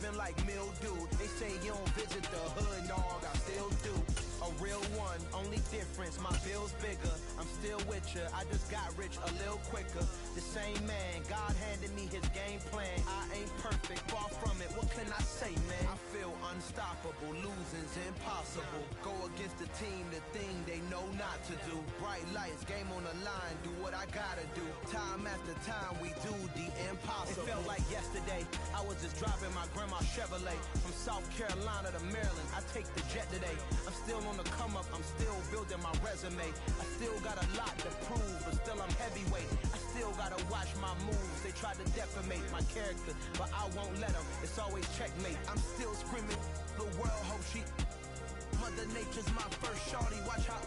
living like mildew. They say you don't visit the hood, dog, I still do. A real one, only difference, my bill's bigger. I'm still with ya, I just got rich a little quicker. The same man, God handed me his game plan. I ain't perfect, far from it, what can I say, man? I feel unstoppable, losing's impossible. Go against the team, the thing they know not to do. Bright lights, game on the line, do what I gotta do. Time after time, we do the impossible. It felt like yesterday, I was just driving my grandma's Chevrolet. From South Carolina to Maryland, I take the jet today. I'm still on the come up, I'm still building my resume. I still got a lot to prove, but still I'm heavyweight. I still gotta watch my moves. They try to defamate my character, but I won't let them. It's always checkmate. I'm still screaming, the world hope she. Mother Nature's my first shorty. Watch how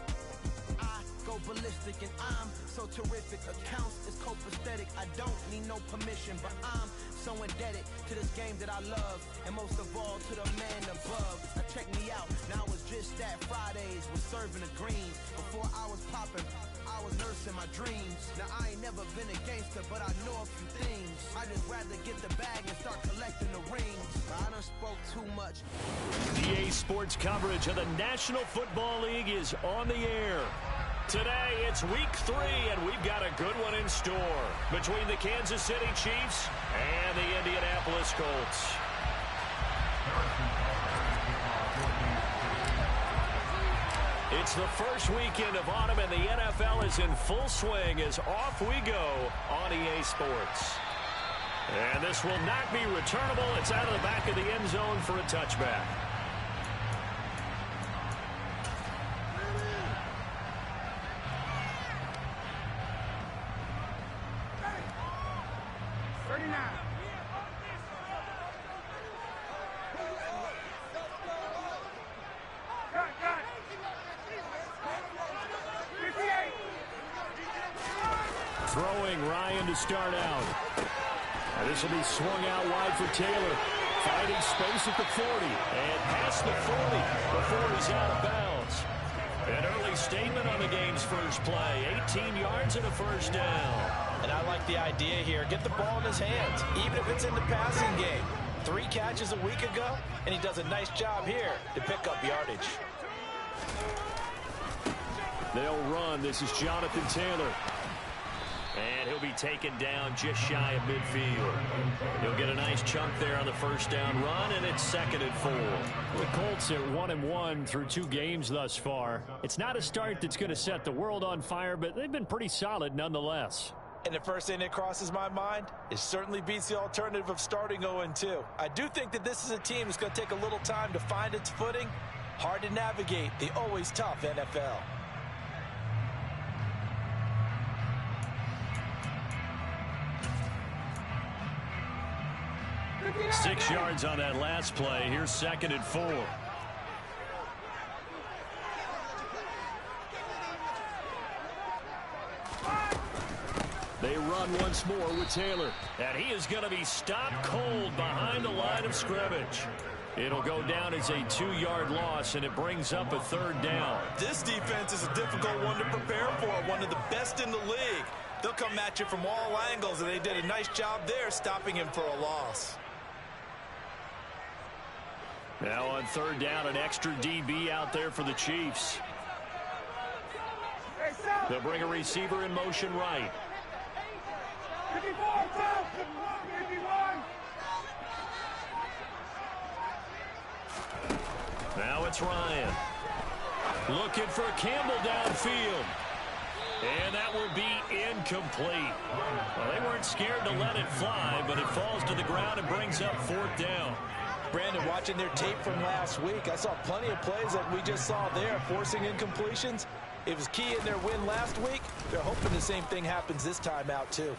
I go ballistic, and I'm so terrific. Accounts is copacetic. I don't need no permission, but I'm so indebted to this game that I love, and most of all to the man above. Now check me out, now it's just that Fridays was serving the greens. Before I was popping, I was nursing my dreams. Now I ain't never been a gangster, but I know a few things. I just rather get the bag and start collecting the rings. I done spoke too much. EA Sports coverage of the National Football League is on the air. Today, it's week 3, and we've got a good one in store between the Kansas City Chiefs and the Indianapolis Colts. It's the first weekend of autumn, and the NFL is in full swing as off we go on EA Sports. And this will not be returnable. It's out of the back of the end zone for a touchback. Throwing Ryan to start out. This will be swung out wide for Taylor. Finding space at the 40. And past the 40 before he's out of bounds. An early statement on the game's first play. 18 yards and a first down. And I like the idea here. Get the ball in his hands, even if it's in the passing game. 3 catches a week ago, and he does a nice job here to pick up yardage. They'll run. This is Jonathan Taylor. And he'll be taken down just shy of midfield. He'll get a nice chunk there on the first down run, and it's 2nd and 4. The Colts are 1-1 through 2 games thus far. It's not a start that's going to set the world on fire, but they've been pretty solid nonetheless. And the first thing that crosses my mind, it certainly beats the alternative of starting 0-2. I do think that this is a team that's going to take a little time to find its footing. Hard to navigate the always tough NFL. 6 yards on that last play. Here's 2nd and 4. They run once more with Taylor. And he is going to be stopped cold behind the line of scrimmage. It'll go down as a 2-yard loss, and it brings up a 3rd down. This defense is a difficult one to prepare for, one of the best in the league. They'll come at you from all angles, and they did a nice job there stopping him for a loss. Now on 3rd down, an extra DB out there for the Chiefs. They'll bring a receiver in motion right. Now it's Ryan. Looking for Campbell downfield. And that will be incomplete. Well, they weren't scared to let it fly, but it falls to the ground and brings up 4th down. Brandon, watching their tape from last week, I saw plenty of plays that we just saw there, forcing incompletions. It was key in their win last week. They're hoping the same thing happens this time out, too.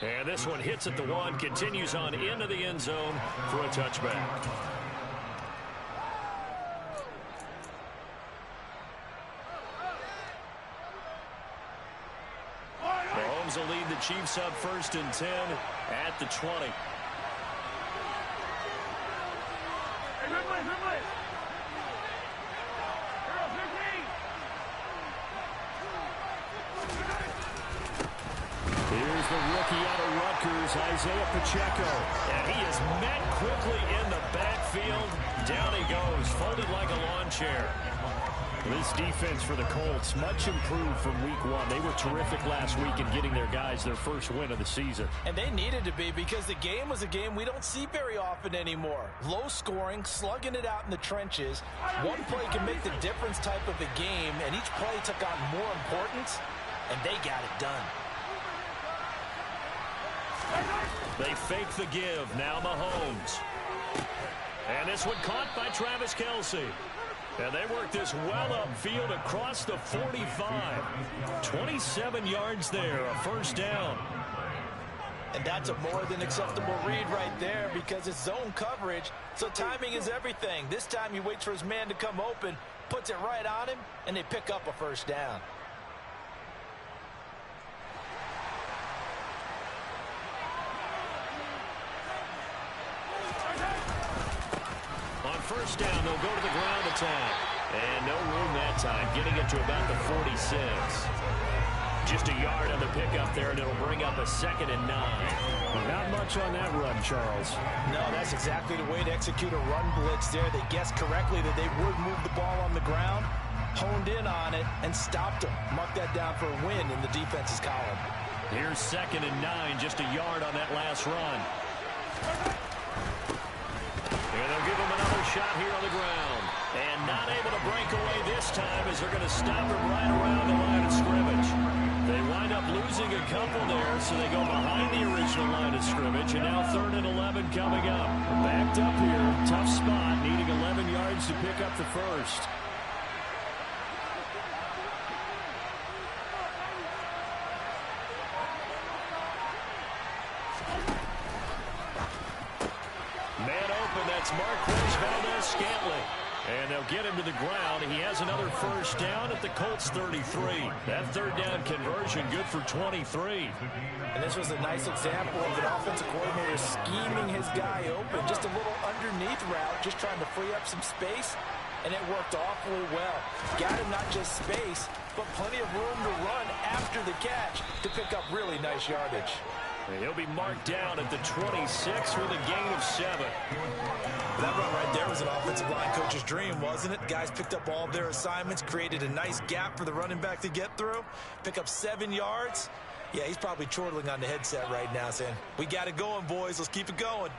And this one hits at the 1, continues on into the end zone for a touchback. Mahomes will lead the Chiefs up 1st and 10 at the 20. Here's the rookie out of Rutgers, Isaiah Pacheco. And he is met quickly in the backfield. Down he goes, folded like a lawn chair. This defense for the Colts, much improved from week one. They were terrific last week in getting their guys their first win of the season. And they needed to be, because the game was a game we don't see very often anymore. Low scoring, slugging it out in the trenches. One play can make the difference type of a game, and each play took on more importance, and they got it done. They fake the give. Now Mahomes. And this one caught by Travis Kelce. And they work this well upfield across the 45. 27 yards there, a first down. And that's a more than acceptable read right there, because it's zone coverage, so timing is everything. This time he waits for his man to come open, puts it right on him, and they pick up a first down. On first down, they'll go to the ground attack. And no room that time, getting it to about the 46. Just a yard on the pickup there, and it'll bring up a 2nd and 9. Not much on that run, Charles. No, that's exactly the way to execute a run blitz there. They guessed correctly that they would move the ball on the ground, honed in on it, and stopped them. Mark that down for a win in the defense's column. Here's 2nd and 9, just a yard on that last run. And they'll give him another shot here on the ground. And not able to break away this time, as they're going to stop him right around the line of scrimmage. They wind up losing a couple there, so they go behind the original line of scrimmage. And now 3rd and 11 coming up. Backed up here, tough spot, needing 11 yards to pick up the first. Man open, that's Marquez Valdez-Scantling. And they'll get him to the ground. He has another first down at the Colts 33. That 3rd down conversion good for 23. And this was a nice example of an offensive coordinator scheming his guy open. Just a little underneath route, just trying to free up some space. And it worked awfully well. Got him not just space, but plenty of room to run after the catch to pick up really nice yardage. And he'll be marked down at the 26 with a gain of 7. That run right there was an offensive line coach's dream, wasn't it? Guys picked up all their assignments, created a nice gap for the running back to get through, pick up 7 yards. Yeah, he's probably chortling on the headset right now saying, we got it going, boys. Let's keep it going.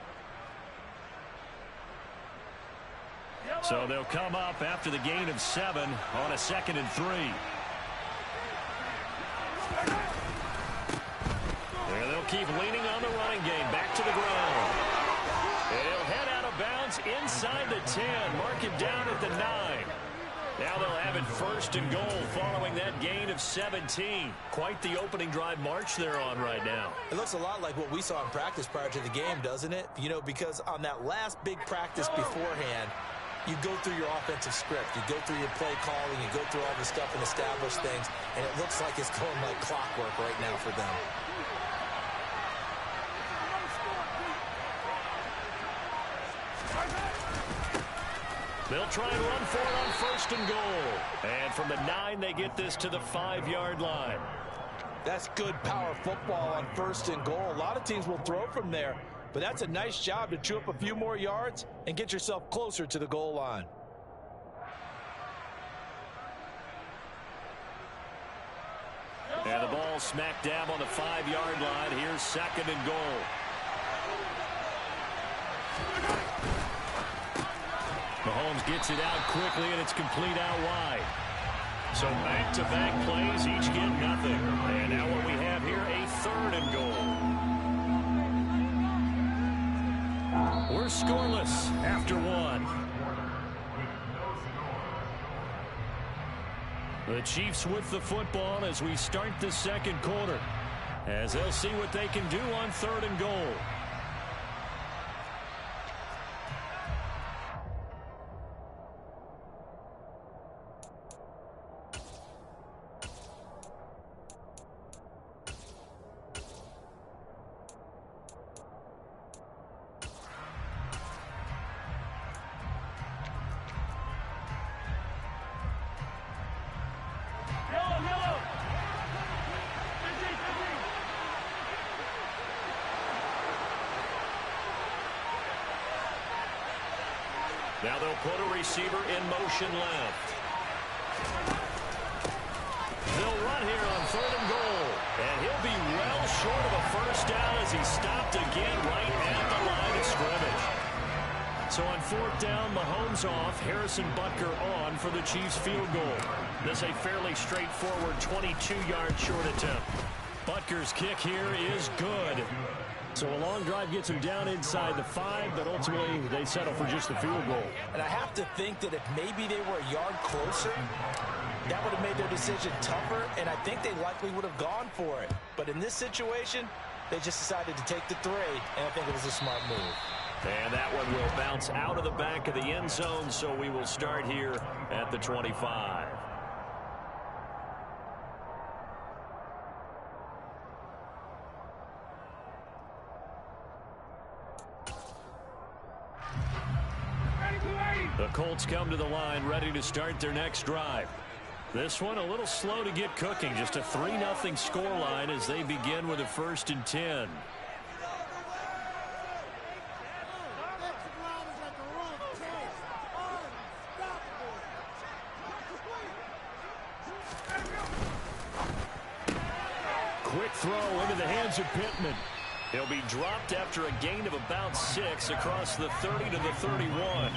So they'll come up after the gain of 7 on a 2nd and 3. And they'll keep leaning on the running game. Back to the ground. And he'll head out of bounds inside the 10. Mark him down at the 9. Now they'll have it 1st and goal following that gain of 17. Quite the opening drive march they're on right now. It looks a lot like what we saw in practice prior to the game, doesn't it? You know, because on that last big practice beforehand, you go through your offensive script. You go through your play calling. You go through all the stuff and establish things. And it looks like it's going like clockwork right now for them. They'll try and run for it on 1st and goal. And from the 9, they get this to the 5-yard line. That's good power football on 1st and goal. A lot of teams will throw from there. But that's a nice job to chew up a few more yards and get yourself closer to the goal line. And the ball smack dab on the 5-yard line. Here's 2nd and goal. Mahomes gets it out quickly, and it's complete out wide. So back-to-back plays, each get nothing. And now what we have here, a 3rd and goal. We're scoreless after 1. The Chiefs with the football as we start the 2nd quarter, as they'll see what they can do on 3rd and goal. Now they'll put a receiver in motion left. They'll run here on 3rd and goal. And he'll be well short of a first down as he stopped again right at the line of scrimmage. So on 4th down, Mahomes off, Harrison Butker on for the Chiefs field goal. This a fairly straightforward 22-yard short attempt. Butker's kick here is good. So a long drive gets him down inside the 5, but ultimately they settle for just the field goal. And I have to think that if maybe they were a yard closer, that would have made their decision tougher, and I think they likely would have gone for it. But in this situation, they just decided to take the 3, and I think it was a smart move. And that one will bounce out of the back of the end zone, so we will start here at the 25. The Colts come to the line ready to start their next drive. This one a little slow to get cooking. Just a 3-0 scoreline as they begin with a 1st and 10. Quick throw into the hands of Pittman. He'll be dropped after a gain of about 6 across the 30 to the 31.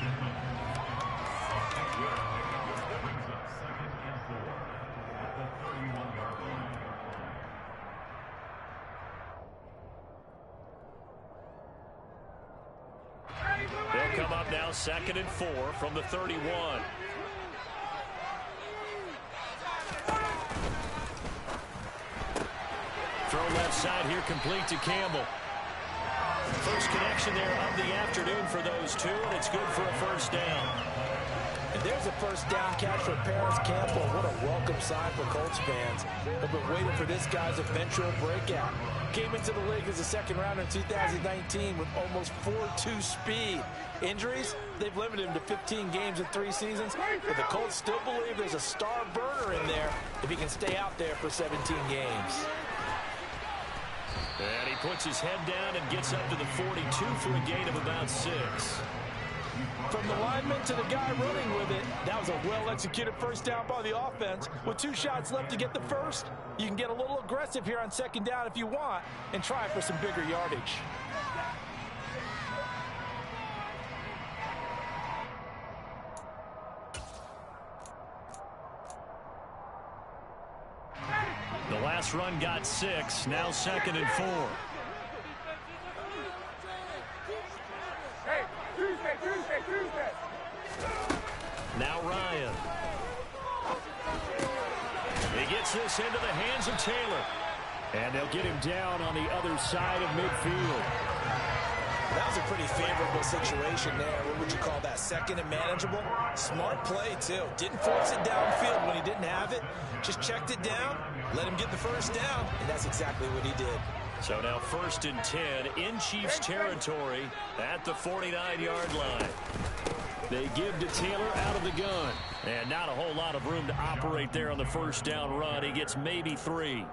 They'll come up now 2nd and 4 from the 31. Throw left side here, complete to Campbell. First connection there of the afternoon for those two, and it's good for a first down. And there's a first down catch for Paris Campbell. What a welcome sign for Colts fans. They've been waiting for this guy's eventual breakout. Came into the league as a second rounder in 2019 with almost 4.2 speed. Injuries, they've limited him to 15 games in 3 seasons, but the Colts still believe there's a star burner in there if he can stay out there for 17 games. And he puts his head down and gets up to the 42 for a gain of about 6. From the lineman to the guy running with it, that was a well-executed first down by the offense. With 2 shots left to get the first, you can get a little aggressive here on 2nd down if you want and try for some bigger yardage. The last run got 6, now 2nd and 4. Now Ryan. He gets this into the hands of Taylor. And they'll get him down on the other side of midfield. That was a pretty favorable situation there. What would you call that? 2nd and manageable? Smart play, too. Didn't force it downfield when he didn't have it. Just checked it down, let him get the first down, and that's exactly what he did. So now 1st and 10 in Chiefs territory at the 49-yard line. They give to Taylor out of the gun. And not a whole lot of room to operate there on the first down run. He gets maybe 3.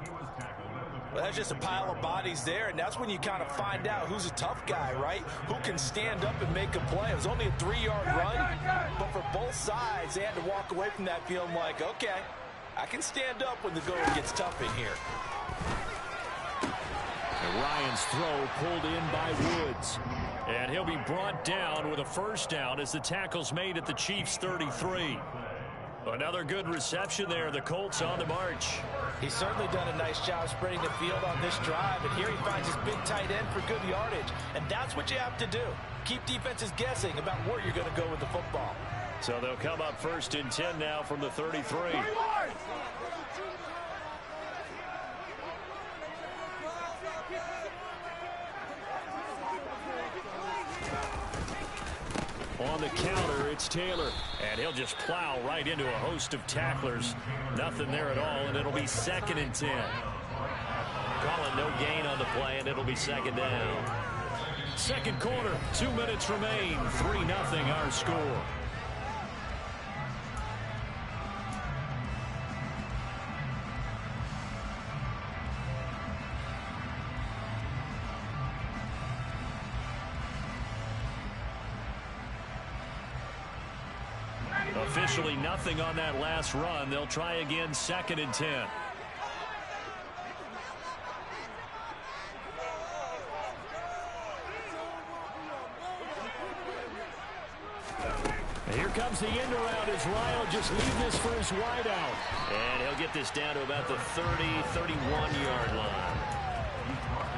Well, that's just a pile of bodies there, and that's when you kind of find out who's a tough guy, right? Who can stand up and make a play. It was only a 3-yard run, but for both sides, they had to walk away from that feeling like, okay, I can stand up when the going gets tough in here. And Ryan's throw pulled in by Woods. And he'll be brought down with a first down as the tackle's made at the Chiefs' 33. Another good reception there. The Colts on the march. He's certainly done a nice job spreading the field on this drive, and here he finds his big tight end for good yardage. And that's what you have to do. Keep defenses guessing about where you're going to go with the football. So they'll come up 1st and 10 now from the 33. On the counter, it's Taylor. And he'll just plow right into a host of tacklers. Nothing there at all, and it'll be 2nd and 10. Calling no gain on the play, and it'll be 2nd down. Second quarter, 2 minutes remain. 3-0 our score. Officially nothing on that last run. They'll try again, 2nd and 10. Here comes the end around as Ryan will just leave this for his wideout. And he'll get this down to about the 30, 31-yard line.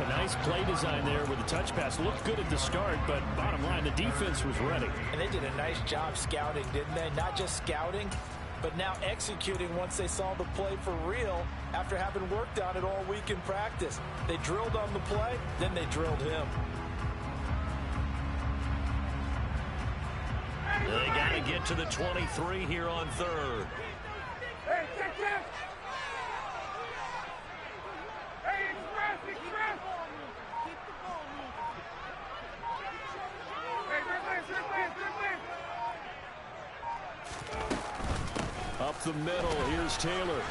A nice play design there with the touch pass. Looked good at the start, but bottom line, the defense was ready. And they did a nice job scouting, didn't they? Not just scouting, but now executing once they saw the play for real after having worked on it all week in practice. They drilled on the play, then they drilled him. They got to get to the 23 here on 3rd. Hey, check. Hey, express. Keep the ball moving. Hey, Up the middle, here's Taylor.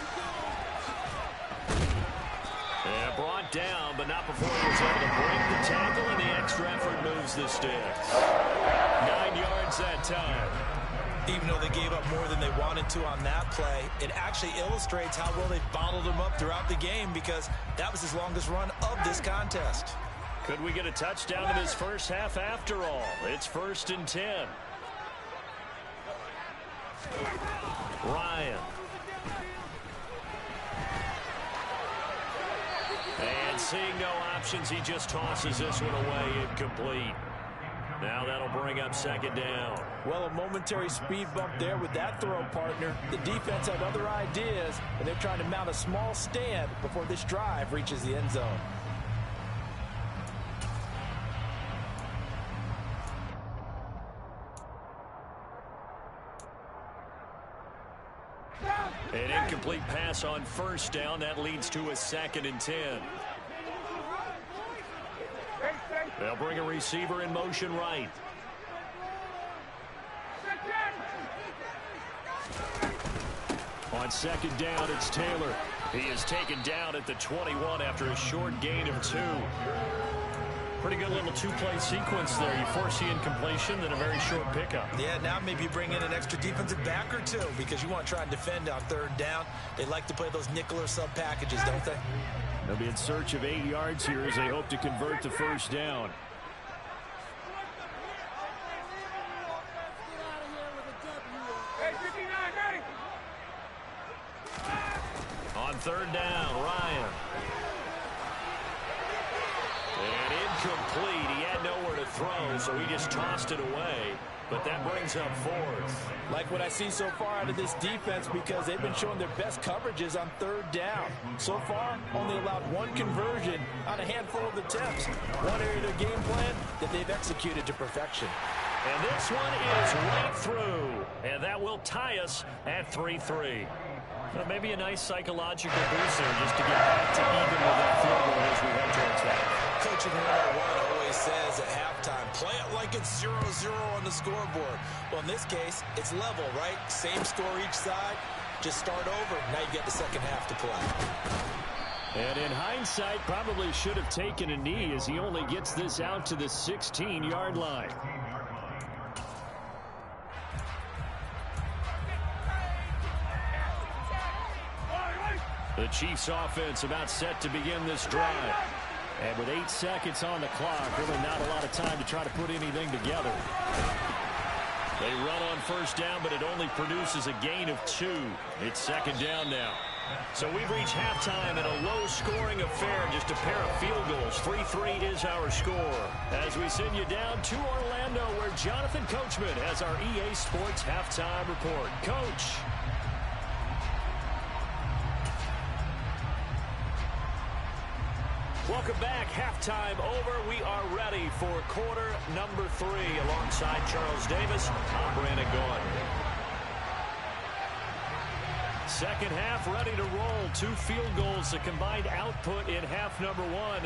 And brought down, but not before he was able to break the tackle, and the extra effort moves the sticks. 9 yards that time. Even though they gave up more than they wanted to on that play, it actually illustrates how well they bottled him up throughout the game because that was his longest run of this contest. Could we get a touchdown in this first half after all? It's 1st and 10. Ryan. And seeing no options, he just tosses this one away incomplete. Now that'll bring up 2nd down. Well, a momentary speed bump there with that throw, partner. The defense had other ideas, and they're trying to mount a small stand before this drive reaches the end zone. An incomplete pass on 1st down. That leads to a 2nd and 10. They'll bring a receiver in motion right. On 2nd down, it's Taylor. He is taken down at the 21 after a short gain of 2. Pretty good little 2-play sequence there. You force the incompletion, then a very short pickup. Yeah, now maybe you bring in an extra defensive back or two because you want to try and defend on 3rd down. They like to play those nickel or sub packages, don't they? They'll be in search of 8 yards here as they hope to convert the 1st down. On 3rd down, Ryan. And incomplete. He had nowhere to throw, so he just tossed it away. But that brings up 4th. Like what I see so far out of this defense because they've been showing their best coverages on 3rd down. So far, only allowed 1 conversion on a handful of attempts. One area of their game plan that they've executed to perfection. And this one is right through. And that will tie us at 3-3. Well, maybe a nice psychological boost there just to get back to even with that field goal as we head towards that. Coaching 101 always says at halftime, play it like it's 0-0 on the scoreboard. Well, in this case, it's level, right? Same score each side. Just start over. Now you get the second half to play. And in hindsight, probably should have taken a knee as he only gets this out to the 16-yard line. The Chiefs offense about set to begin this drive. And with 8 seconds on the clock, really not a lot of time to try to put anything together. They run on 1st down, but it only produces a gain of 2. It's 2nd down now. So we've reached halftime in a low-scoring affair, just a pair of field goals. 3-3 is our score. As we send you down to Orlando, where Jonathan Coachman has our EA Sports halftime report. Coach. Welcome back. Halftime over. We are ready for quarter number 3. Alongside Charles Davis, I'm Brandon Gaudin. Second half ready to roll. 2 field goals. The combined output in half number 1.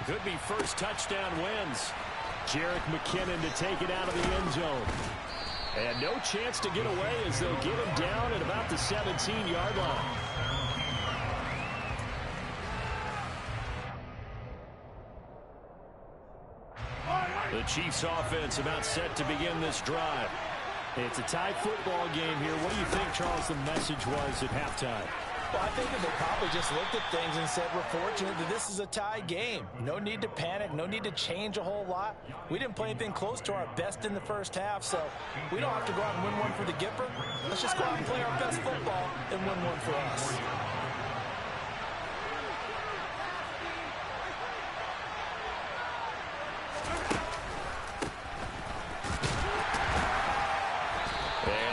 Could be first touchdown wins. Jerick McKinnon to take it out of the end zone. And no chance to get away as they'll get him down at about the 17-yard line. The Chiefs offense about set to begin this drive. It's a tie football game here. What do you think, Charles, the message was at halftime? Well, I think that they probably just looked at things and said, we're fortunate that this is a tie game. No need to panic. No need to change a whole lot. We didn't play anything close to our best in the first half, so we don't have to go out and win one for the Gipper. Let's just go out and play our best football and win one for us.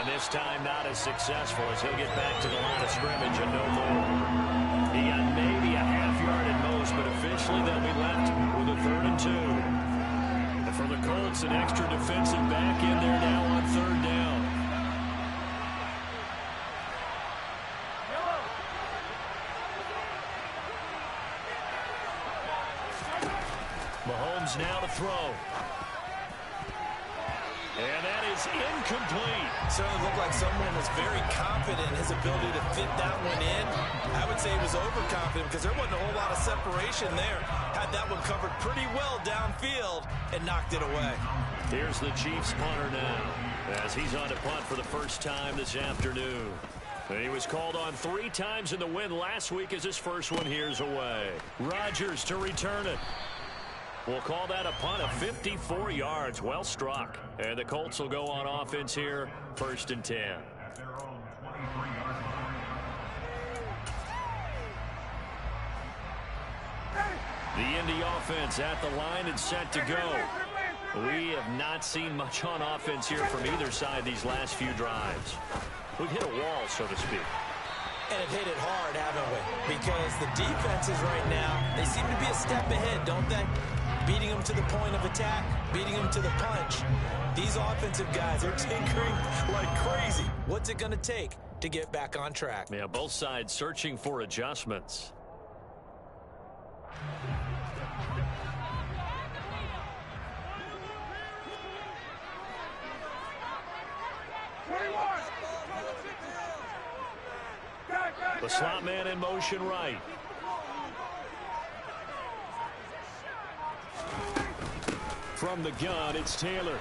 This time not as successful as he'll get back to the line of scrimmage and no more. He got maybe a half yard at most, but officially they'll be left with a 3rd and 2. And for the Colts, an extra defensive back in there now on 3rd down. Mahomes now to throw. And that is incomplete. Certainly looked like someone was very confident in his ability to fit that one in. I would say he was overconfident because there wasn't a whole lot of separation there. Had that one covered pretty well downfield and knocked it away. Here's the Chiefs punter now as he's on to punt for the first time this afternoon. And he was called on 3 times in the win last week as his first one here's away. Rodgers to return it. We'll call that a punt of 54 yards. Well struck. And the Colts will go on offense here, 1st and 10. The Indy offense at the line and set to go. We have not seen much on offense here from either side these last few drives. We've hit a wall, so to speak. And have hit it hard, haven't we? Because the defenses right now, they seem to be a step ahead, don't they? Beating them to the point of attack, beating them to the punch. These offensive guys are tinkering like crazy. What's it going to take to get back on track? Yeah, both sides searching for adjustments. The slot man in motion right. From the gun, it's Taylor.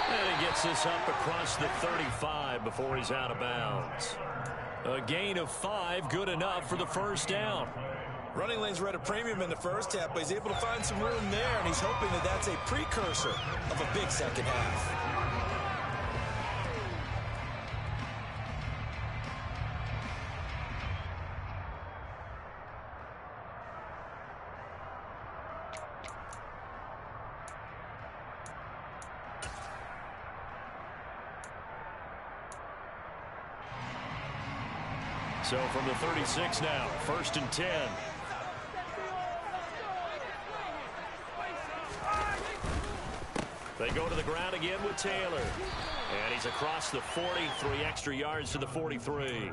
And he gets this up across the 35 before he's out of bounds. A gain of 5, good enough for the first down. Running lanes were at a premium in the first half, but he's able to find some room there, and he's hoping that that's a precursor of a big second half. So from the 36 now, 1st and 10. They go to the ground again with Taylor. And he's across the 40, 3 extra yards to the 43.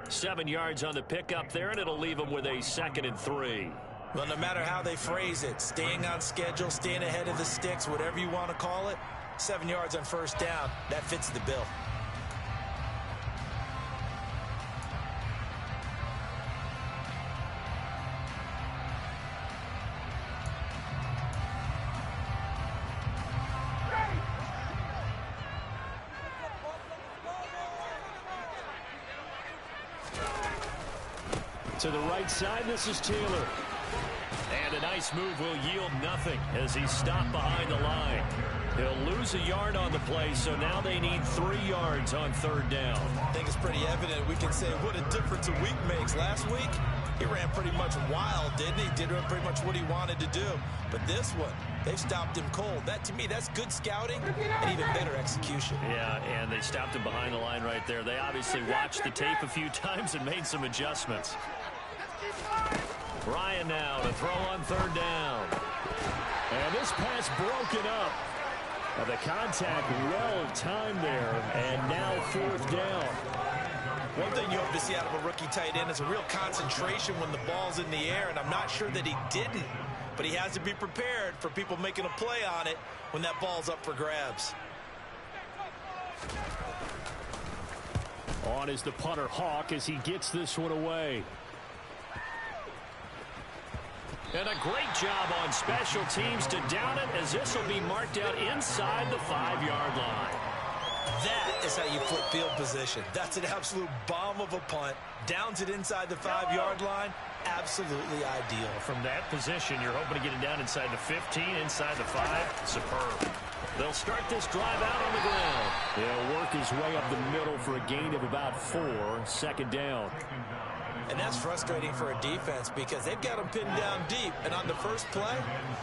7 yards on the pickup there, and it'll leave him with a 2nd and 3. Well, no matter how they phrase it, staying on schedule, staying ahead of the sticks, whatever you want to call it, 7 yards on first down, that fits the bill. To the right side, this is Taylor. And a nice move will yield nothing as he's stopped behind the line. He'll lose a yard on the play, so now they need 3 yards on 3rd down. I think it's pretty evident. We can say what a difference a week makes. Last week, he ran pretty much wild, didn't he? Did pretty much what he wanted to do. But this one, they've stopped him cold. That, to me, that's good scouting and even better execution. Yeah, and they stopped him behind the line right there. They obviously watched the tape a few times and made some adjustments. Ryan now to throw on 3rd down. And this pass broken up. Now the contact well timed there, and now 4th down. One thing you hope to see out of a rookie tight end is a real concentration when the ball's in the air, and I'm not sure that he didn't, but he has to be prepared for people making a play on it when that ball's up for grabs. On is the punter Hawk as he gets this one away. And a great job on special teams to down it, as this will be marked out inside the 5-yard line. That is how you flip field position. That's an absolute bomb of a punt. Downs it inside the 5-yard line. Absolutely ideal. From that position, you're hoping to get it down inside the 15, inside the 5. Superb. They'll start this drive out on the ground. He'll work his way up the middle for a gain of about 4. Second down. And that's frustrating for a defense because they've got them pinned down deep. And on the first play,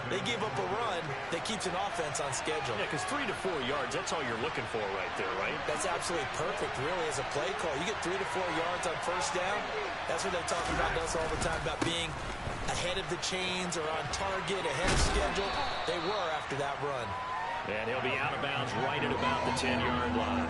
they give up a run that keeps an offense on schedule. Yeah, because 3 to 4 yards, that's all you're looking for right there, right? That's absolutely perfect, really, as a play call. You get 3 to 4 yards on first down. That's what they talk about us all the time, about being ahead of the chains or on target, ahead of schedule. They were after that run. And he'll be out of bounds right at about the 10-yard line.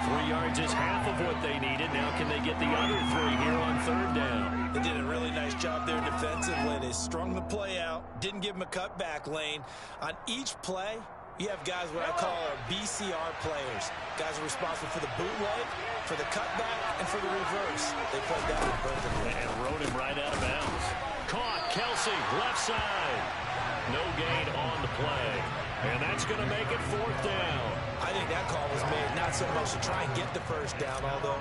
3 yards is half of what they needed. Now can they get the other 3 here on third down? They did a really nice job there defensively. They strung the play out, didn't give him a cutback lane. On each play, you have guys what I call BCR players. Guys are responsible for the bootleg, for the cutback, and for the reverse. They played that one perfectly. And rode him right out of bounds. Caught, Kelsey, left side. No gain on the play. And that's going to make it 4th down. I think that call was made not so much to try and get the first down, although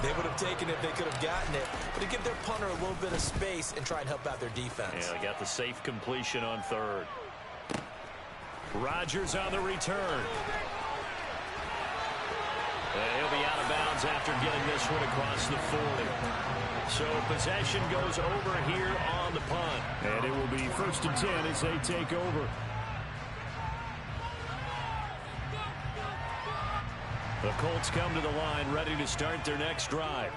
they would have taken it if they could have gotten it, but to give their punter a little bit of space and try and help out their defense. Yeah, they got the safe completion on third. Rodgers on the return. And he'll be out of bounds after getting this one across the 40. So possession goes over here on the punt. And it will be 1st and 10 as they take over. The Colts come to the line ready to start their next drive.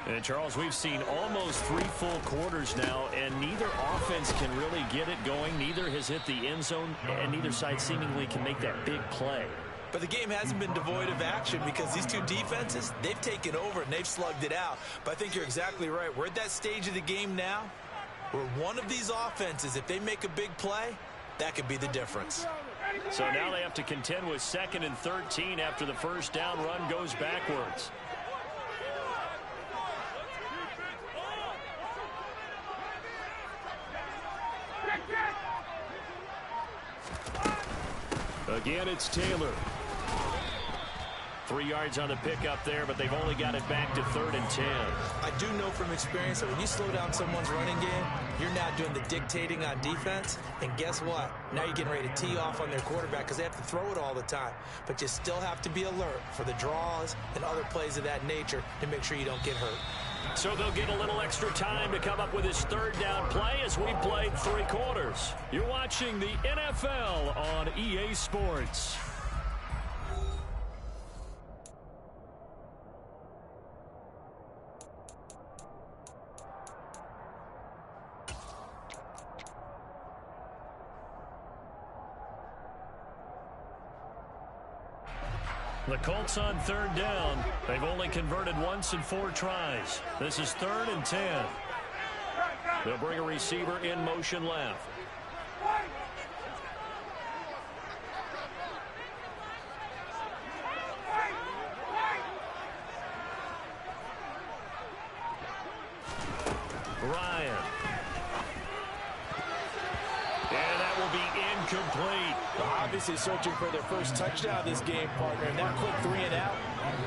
And, Charles, we've seen almost 3 full quarters now, and neither offense can really get it going. Neither has hit the end zone, and neither side seemingly can make that big play. But the game hasn't been devoid of action because these two defenses, they've taken over and they've slugged it out. But I think you're exactly right. We're at that stage of the game now where one of these offenses, if they make a big play, that could be the difference. So now they have to contend with 2nd and 13 after the first down run goes backwards. Again, it's Taylor. 3 yards on the pickup there, but they've only got it back to 3rd and 10. I do know from experience that when you slow down someone's running game, you're now doing the dictating on defense. And guess what? Now you're getting ready to tee off on their quarterback because they have to throw it all the time. But you still have to be alert for the draws and other plays of that nature to make sure you don't get hurt. So they'll get a little extra time to come up with his 3rd down play as we played 3 quarters. You're watching the NFL on EA Sports. The Colts on 3rd down. They've only converted once in 4 tries. This is 3rd and 10. They'll bring a receiver in motion left. Ryan. And that will be incomplete. Obviously searching for their first touchdown this game, partner, and that quick 3 and out,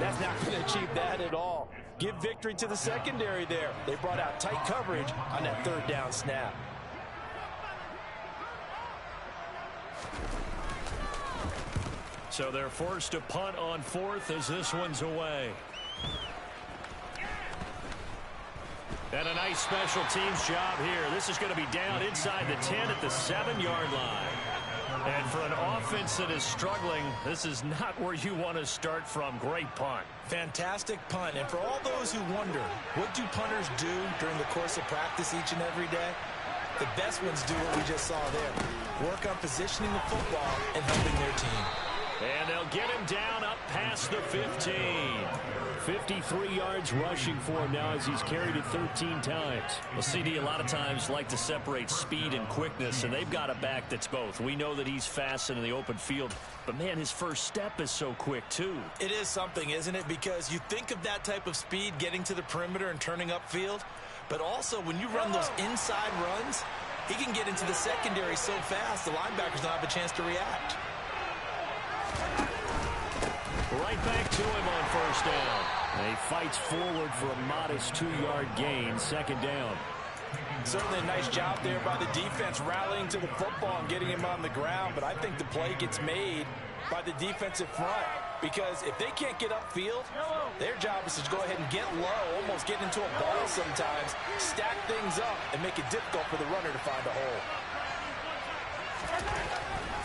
that's not going to achieve that at all. Give victory to the secondary there. They brought out tight coverage on that 3rd down snap. So they're forced to punt on 4th as this one's away. And a nice special teams job here. This is going to be down inside the 10 at the 7-yard line. And for an offense that is struggling, this is not where you want to start from. Great punt. Fantastic punt. And for all those who wonder, what do punters do during the course of practice each and every day? The best ones do what we just saw there. Work on positioning the football and helping their team. And they'll get him down up past the 15. 53 yards rushing for him now as he's carried it 13 times. Well, CD a lot of times like to separate speed and quickness, and they've got a back that's both. We know that he's fast in the open field, but, man, his first step is so quick, too. It is something, isn't it? Because you think of that type of speed getting to the perimeter and turning upfield, but also when you run those inside runs, He can get into the secondary so fast, the linebackers don't have a chance to react. Right back to him on first down. He fights forward for a modest 2-yard gain, second down. Certainly a nice job there by the defense rallying to the football and getting him on the ground, but I think the play gets made by the defensive front because if they can't get upfield, their job is to go ahead and get low, almost get into a ball sometimes, stack things up, and make it difficult for the runner to find a hole.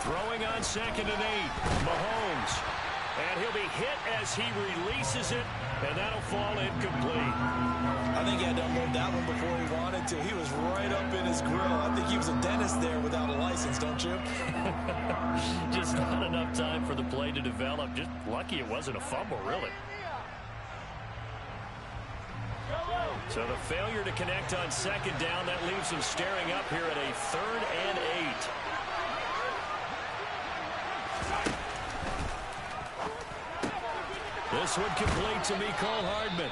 Throwing on 2nd and 8, Mahomes. And he'll be hit as he releases it, and that'll fall incomplete. I think he had to unload that one before he wanted to. He was right up in his grill. I think he was a dentist there without a license, don't you? Just not enough time for the play to develop. Just lucky it wasn't a fumble, really. So the failure to connect on 2nd down, that leaves him staring up here at a 3rd and 8. This one complete to Mecole Hardman.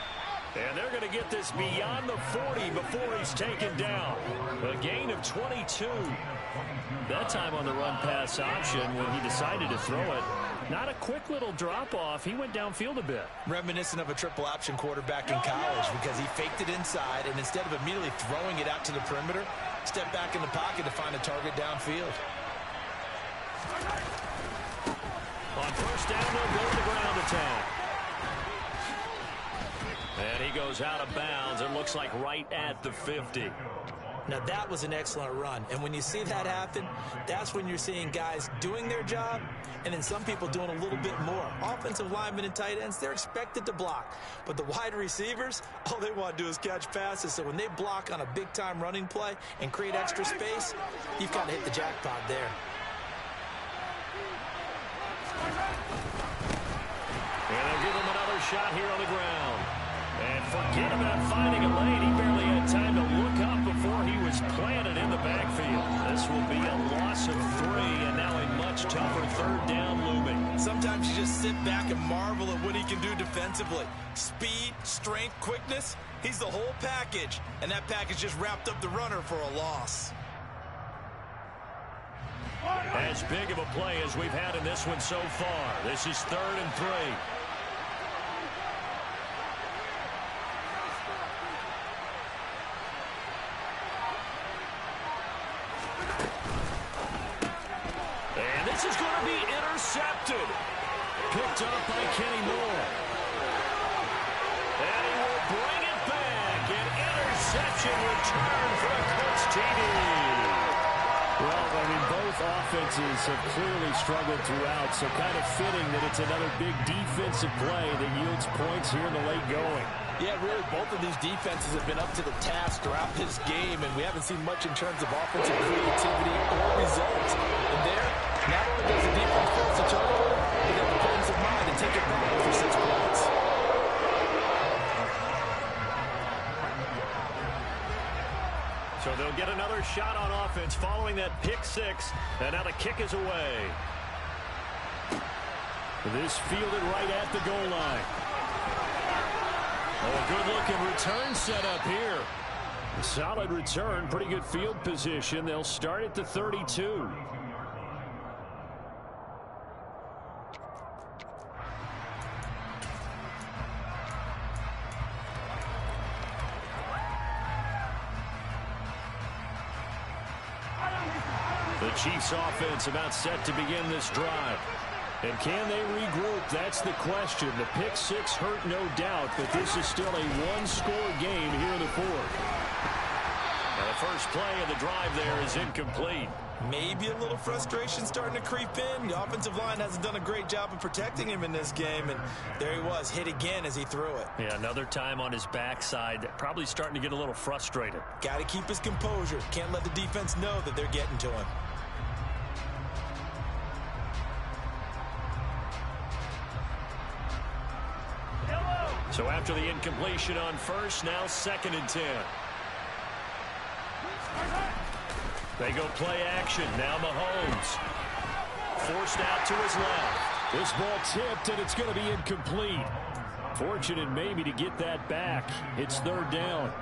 And they're going to get this beyond the 40 before he's taken down. A gain of 22. That time on the run-pass option when he decided to throw it. Not a quick little drop-off. He went downfield a bit. Reminiscent of a triple option quarterback in college because he faked it inside, and instead of immediately throwing it out to the perimeter, stepped back in the pocket to find a target downfield. On first down, they'll go to the ground attack. And he goes out of bounds. It looks like right at the 50. Now, that was an excellent run. And when you see that happen, that's when you're seeing guys doing their job and then some people doing a little bit more. Offensive linemen and tight ends, they're expected to block. But the wide receivers, all they want to do is catch passes. So when they block on a big-time running play and create extra space, you've got to hit the jackpot there. And they'll give him another shot here on the ground. And forget about finding a lane. He barely had time to look up before he was planted in the backfield. This will be a loss of 3, and now a much tougher 3rd down looming. Sometimes you just sit back and marvel at what he can do defensively. Speed, strength, quickness, he's the whole package. And that package just wrapped up the runner for a loss. As big of a play as we've had in this one so far. This is 3rd and 3. And this is going to be intercepted. Picked up by Kenny Moore. And he will bring it back. An interception return for the Colts TD. Well, I mean, both offenses have clearly struggled throughout, so kind of fitting that it's another big defensive play that yields points here in the late going. Yeah, really, both of these defenses have been up to the task throughout this game, and we haven't seen much in terms of offensive creativity or results. And there, not only does the defense force a turnover, they have the presence of mind to take it back for 6 points. So they'll get another shot on offense following that pick 6, and now the kick is away. This fielded right at the goal line. Oh, a good-looking return set up here. A solid return, pretty good field position. They'll start at the 32. The Chiefs offense about set to begin this drive. And can they regroup? That's the question. The pick 6 hurt, no doubt, but this is still a one-score game here in the 4th. And the first play of the drive there is incomplete. Maybe a little frustration starting to creep in. The offensive line hasn't done a great job of protecting him in this game, and there he was, hit again as he threw it. Yeah, another time on his backside, probably starting to get a little frustrated. Got to keep his composure. Can't let the defense know that they're getting to him. So after the incompletion on first, now 2nd and 10. They go play action. Now Mahomes. Forced out to his left. This ball tipped, and it's going to be incomplete. Fortunate maybe to get that back. It's 3rd down.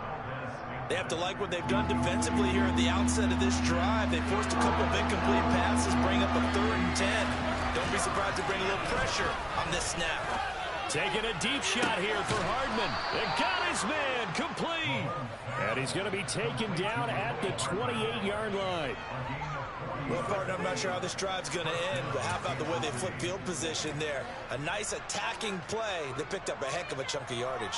They have to like what they've done defensively here at the outset of this drive. They forced a couple of incomplete passes, bring up a 3rd and 10. Don't be surprised to bring a little pressure on this snap. Taking a deep shot here for Hardman. And got his man complete. And he's going to be taken down at the 28-yard line. Well, partner, I'm not sure how this drive's going to end, but how about the way they flip field position there? A nice attacking play that picked up a heck of a chunk of yardage.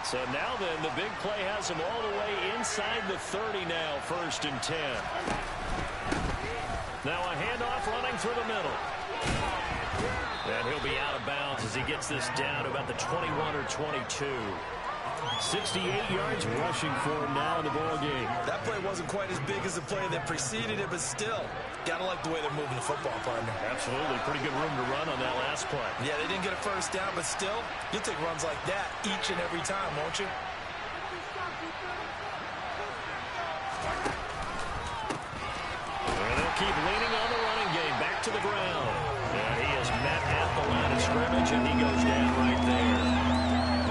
So now then, the big play has him all the way inside the 30 now, 1st and 10. Now a handoff running through the middle. And he'll be out of bounds as he gets this down to about the 21 or 22. 68 yards rushing for him now in the ball game. That play wasn't quite as big as the play that preceded it, but still, gotta like the way they're moving the football, partner. Absolutely. Pretty good room to run on that last play. Yeah, they didn't get a 1st down, but still, you'll take runs like that each and every time, won't you? And they'll keep leaning on the running game. Back to the ground. And he is met at the line of scrimmage, and he goes down right there.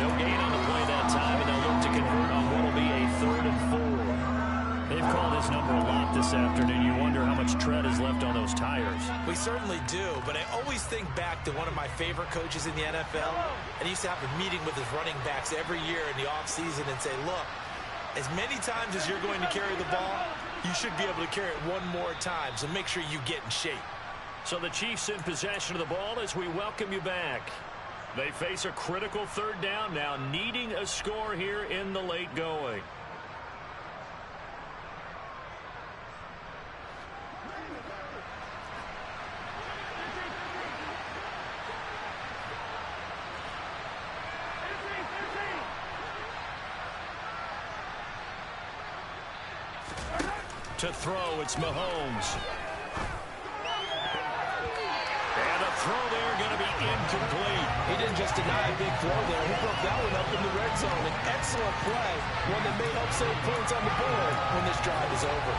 No gain on the play that time, and they'll look to convert on what will be a 3rd and 4. They've called his number a lot this afternoon. You wonder how much tread is left on those tires. We certainly do, but I always think back to one of my favorite coaches in the NFL, and he used to have a meeting with his running backs every year in the offseason and say, look, as many times as you're going to carry the ball, you should be able to carry it one more time, so make sure you get in shape. So the Chiefs in possession of the ball as we welcome you back. They face a critical 3rd down now, needing a score here in the late going. To throw, it's Mahomes. And a throw there going to be incomplete. He didn't just deny a big throw there. He broke that one up in the red zone. An excellent play, one that may help save points on the board when this drive is over.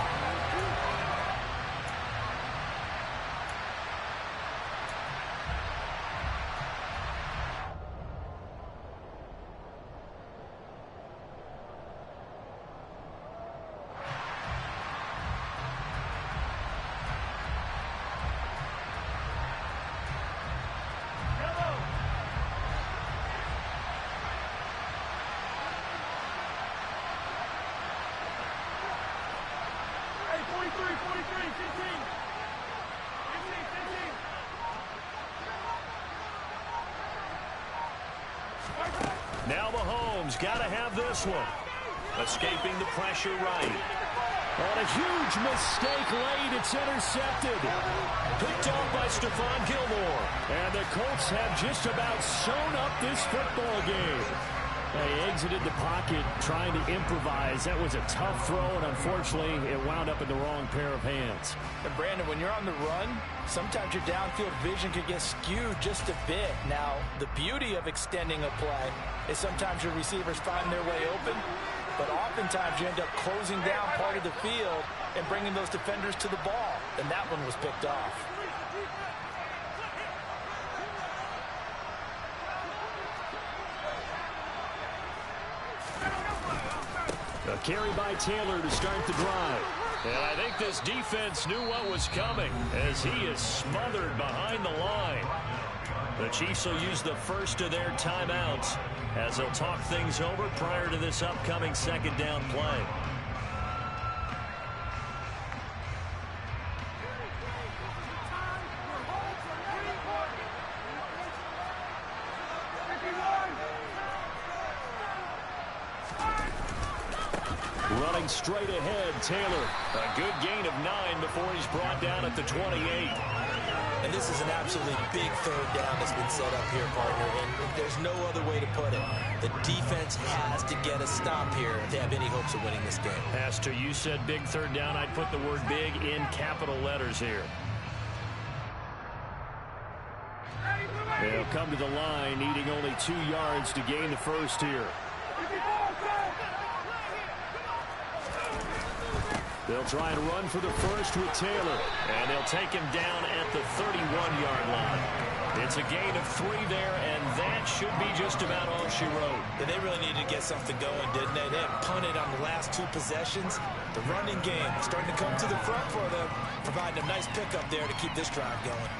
Now Mahomes got to have this one. Escaping the pressure right. On a huge mistake late, it's intercepted. Picked off by Stephon Gilmore. And the Colts have just about sewn up this football game. They exited the pocket trying to improvise. That was a tough throw, and unfortunately, it wound up in the wrong pair of hands. And Brandon, when you're on the run, sometimes your downfield vision could get skewed just a bit. Now, the beauty of extending a play is sometimes your receivers find their way open, but oftentimes you end up closing down part of the field and bringing those defenders to the ball, and that one was picked off. A carry by Taylor to start the drive. And I think this defense knew what was coming as he is smothered behind the line. The Chiefs will use the first of their timeouts as they'll talk things over prior to this upcoming 2nd down play. Running straight ahead, Taylor. A good gain of 9 before he's brought down at the 28. And this is an absolutely big 3rd down that's been set up here, partner, and there's no other way to put it. The defense has to get a stop here to have any hopes of winning this game. Pastor, you said big 3rd down. I'd put the word big in capital letters here. They'll come to the line, needing only 2 yards to gain the first here. They'll try and run for the first with Taylor. And they'll take him down at the 31-yard line. It's a gain of 3 there, and that should be just about all she wrote. And they really needed to get something going, didn't they? They had punted on the last 2 possessions. The running game starting to come to the front for them, providing a nice pickup there to keep this drive going.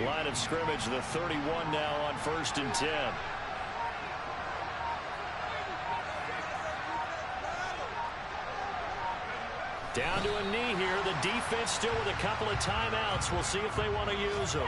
Line of scrimmage, the 31 now on 1st and 10. Down to a knee here. The defense still with a couple of timeouts. We'll see if they want to use them.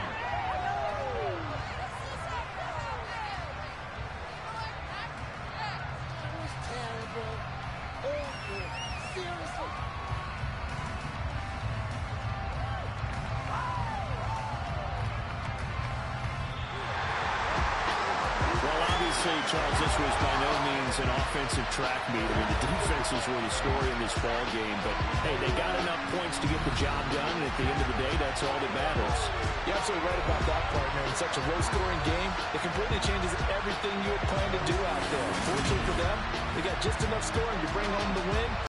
Charles, this was by no means an offensive track meet. I mean, the defenses were the story in this ball game, but hey, they got enough points to get the job done, and at the end of the day, that's all that matters. You're absolutely right about that, partner. In such a low-scoring game, it completely changes everything you had planned to do out there. Fortunately for them, they got just enough scoring to bring home the win.